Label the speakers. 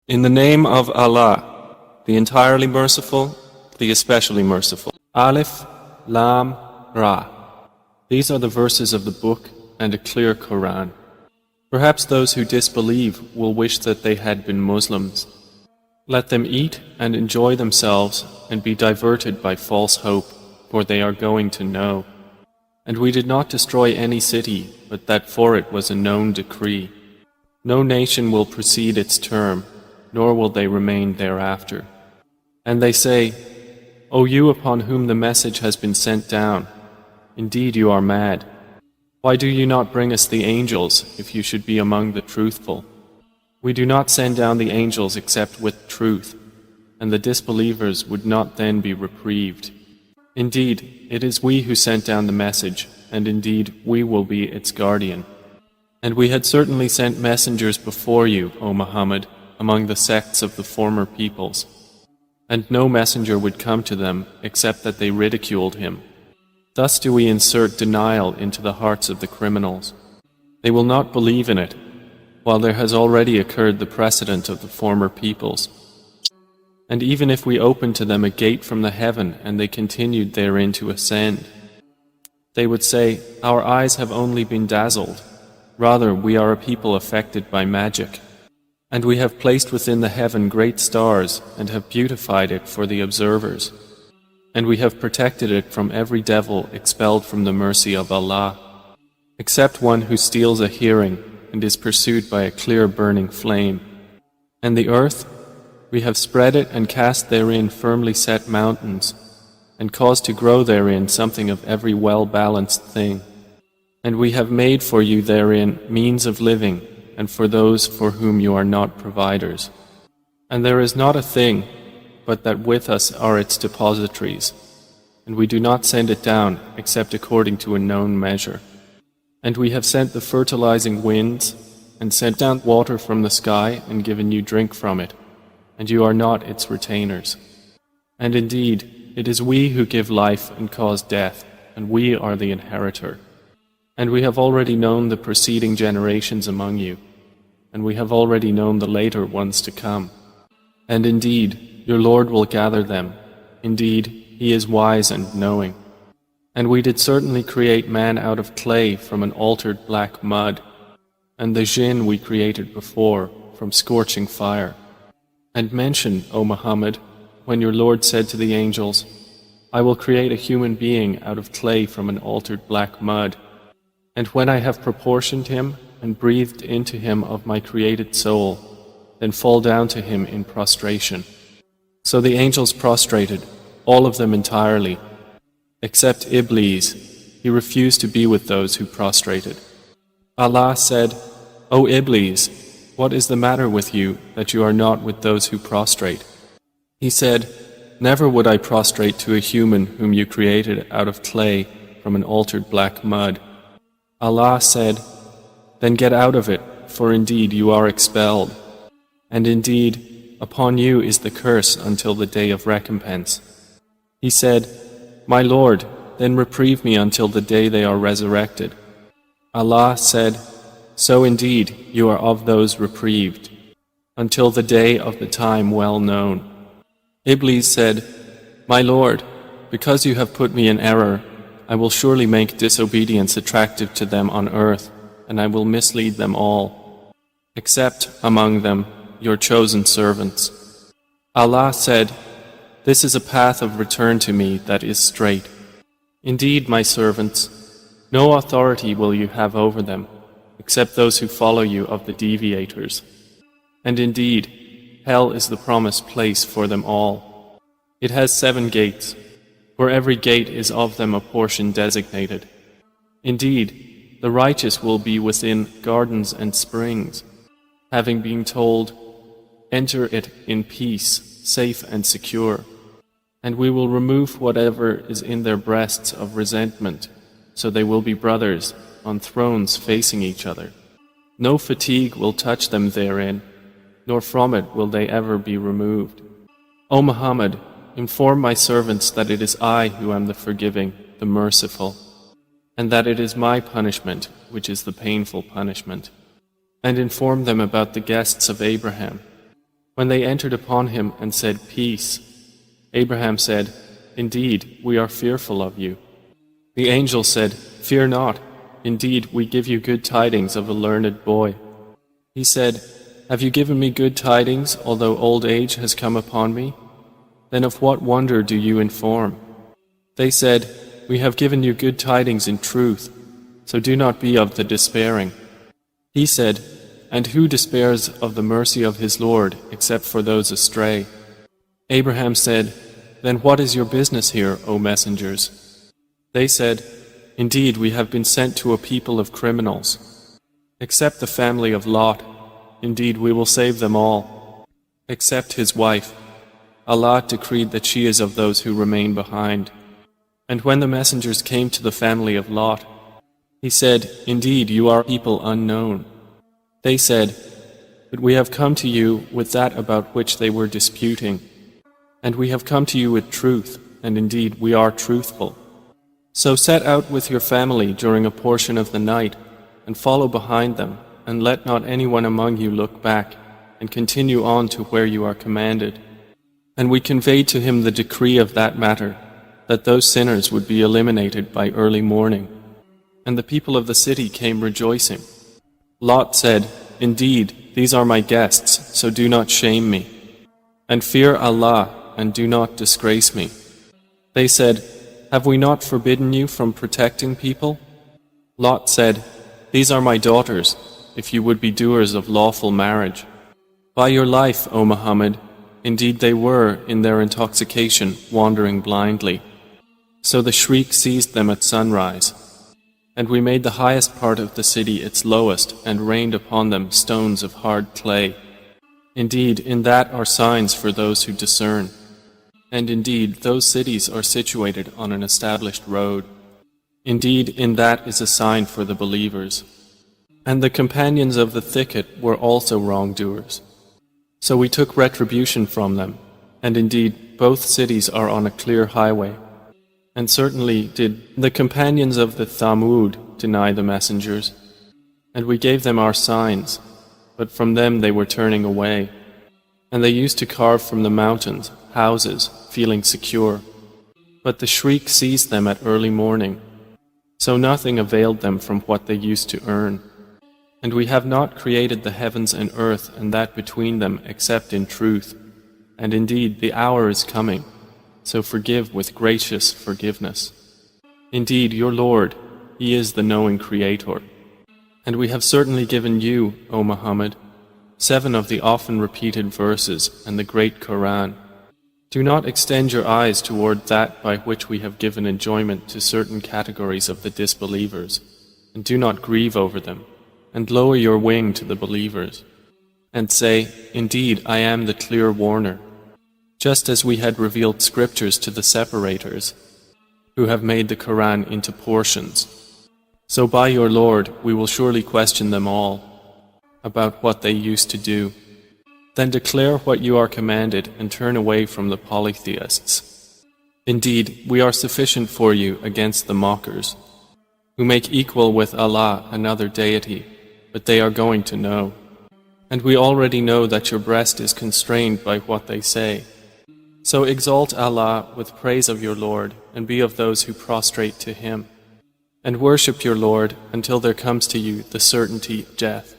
Speaker 1: In the name of Allah, the entirely merciful, the especially merciful. Alif, Lam, Ra. These are the verses of the book and a clear Quran. Perhaps those who disbelieve will wish that they had been Muslims. Let them eat and enjoy themselves and be diverted by false hope, for they are going to know. And we did not destroy any city, but that for it was a known decree. No nation will precede its term, nor will they remain thereafter. And they say, O you upon whom the message has been sent down, indeed you are mad. Why do you not bring us the angels if you should be among the truthful? We do not send down the angels except with truth, and the disbelievers would not then be reprieved. Indeed, it is we who sent down the message, and indeed we will be its guardian. And we had certainly sent messengers before you, O Muhammad, among the sects of the former peoples. And no messenger would come to them except that they ridiculed him. Thus do we insert denial into the hearts of the criminals. They will not believe in it, while there has already occurred the precedent of the former peoples. And even if we opened to them a gate from the heaven and they continued therein to ascend, they would say, Our eyes have only been dazzled. Rather, we are a people affected by magic. And we have placed within the heaven great stars and have beautified it for the observers. And we have protected it from every devil expelled from the mercy of Allah, except one who steals a hearing and is pursued by a clear burning flame. And the earth, we have spread it and cast therein firmly set mountains, and caused to grow therein something of every well-balanced thing. And we have made for you therein means of living, and for those for whom you are not providers. And there is not a thing, but that with us are its depositories, and we do not send it down except according to a known measure. And we have sent the fertilizing winds, and sent down water from the sky, and given you drink from it, and you are not its retainers. And indeed, it is we who give life and cause death, and we are the inheritor. And we have already known the preceding generations among you, and we have already known the later ones to come. And indeed, your Lord will gather them. Indeed, He is wise and knowing. And we did certainly create man out of clay from an altered black mud, and the jinn we created before from scorching fire. And mention, O Muhammad, when your Lord said to the angels, I will create a human being out of clay from an altered black mud, and when I have proportioned him and breathed into him of my created soul, then fall down to him in prostration. So the angels prostrated, all of them entirely, except Iblis. He refused to be with those who prostrated. Allah said, O Iblis, what is the matter with you that you are not with those who prostrate? He said, Never would I prostrate to a human whom you created out of clay from an altered black mud. Allah said, Then get out of it, for indeed you are expelled. And indeed, upon you is the curse until the day of recompense. He said, My Lord, then reprieve me until the day they are resurrected. Allah said, So indeed you are of those reprieved, until the day of the time well known. Iblis said, My Lord, because you have put me in error, I will surely make disobedience attractive to them on earth, and I will mislead them all, except among them your chosen servants. Allah said, This is a path of return to me that is straight. Indeed, my servants, no authority will you have over them, except those who follow you of the deviators. And indeed, hell is the promised place for them all. It has 7 gates. For every gate is of them a portion designated. Indeed, the righteous will be within gardens and springs, having been told, Enter it in peace, safe and secure. And we will remove whatever is in their breasts of resentment, so they will be brothers on thrones facing each other. No fatigue will touch them therein, nor from it will they ever be removed. O Muhammad, inform my servants that it is I who am the forgiving, the merciful, and that it is my punishment which is the painful punishment. And inform them about the guests of Abraham. When they entered upon him and said, "Peace," Abraham said, "Indeed, we are fearful of you." The angel said, "Fear not. Indeed, we give you good tidings of a learned boy." He said, "Have you given me good tidings, although old age has come upon me? Then of what wonder do you inform?" They said, "We have given you good tidings in truth, so do not be of the despairing." He said, "And who despairs of the mercy of his Lord except for those astray?" Abraham said, "Then what is your business here, O messengers?" They said, "Indeed, we have been sent to a people of criminals. Except the family of Lot, indeed we will save them all. Except his wife, Allah decreed that she is of those who remain behind." And when the messengers came to the family of Lot, he said, "Indeed, you are people unknown." They said, "But we have come to you with that about which they were disputing, and we have come to you with truth, and indeed we are truthful. So set out with your family during a portion of the night, and follow behind them, and let not anyone among you look back, and continue on to where you are commanded." And we conveyed to him the decree of that matter, that those sinners would be eliminated by early morning. And the people of the city came rejoicing. Lot said, "Indeed, these are my guests, so do not shame me. And fear Allah, and do not disgrace me." They said, "Have we not forbidden you from protecting people?" Lot said, "These are my daughters, if you would be doers of lawful marriage." By your life, O Muhammad, indeed they were, in their intoxication, wandering blindly. So the shriek seized them at sunrise. And we made the highest part of the city its lowest, and rained upon them stones of hard clay. Indeed, in that are signs for those who discern. And indeed, those cities are situated on an established road. Indeed, in that is a sign for the believers. And the companions of the thicket were also wrongdoers. So we took retribution from them, and indeed, both cities are on a clear highway. And certainly did the companions of the Thamud deny the messengers, and we gave them our signs, but from them they were turning away. And they used to carve from the mountains houses, feeling secure. But the shriek seized them at early morning, so nothing availed them from what they used to earn. And we have not created the heavens and earth and that between them except in truth. And indeed the hour is coming, so forgive with gracious forgiveness. Indeed, your Lord, He is the knowing Creator. And we have certainly given you, O Muhammad, 7 of the often repeated verses and the great Quran. Do not extend your eyes toward that by which we have given enjoyment to certain categories of the disbelievers, and do not grieve over them, and lower your wing to the believers, and say, "Indeed, I am the clear warner," just as we had revealed scriptures to the separators, who have made the Quran into portions. So by your Lord, we will surely question them all about what they used to do. Then declare what you are commanded and turn away from the polytheists. Indeed, we are sufficient for you against the mockers, who make equal with Allah another deity, but they are going to know. And we already know that your breast is constrained by what they say. So exalt Allah with praise of your Lord, and be of those who prostrate to Him. And worship your Lord until there comes to you the certainty of death.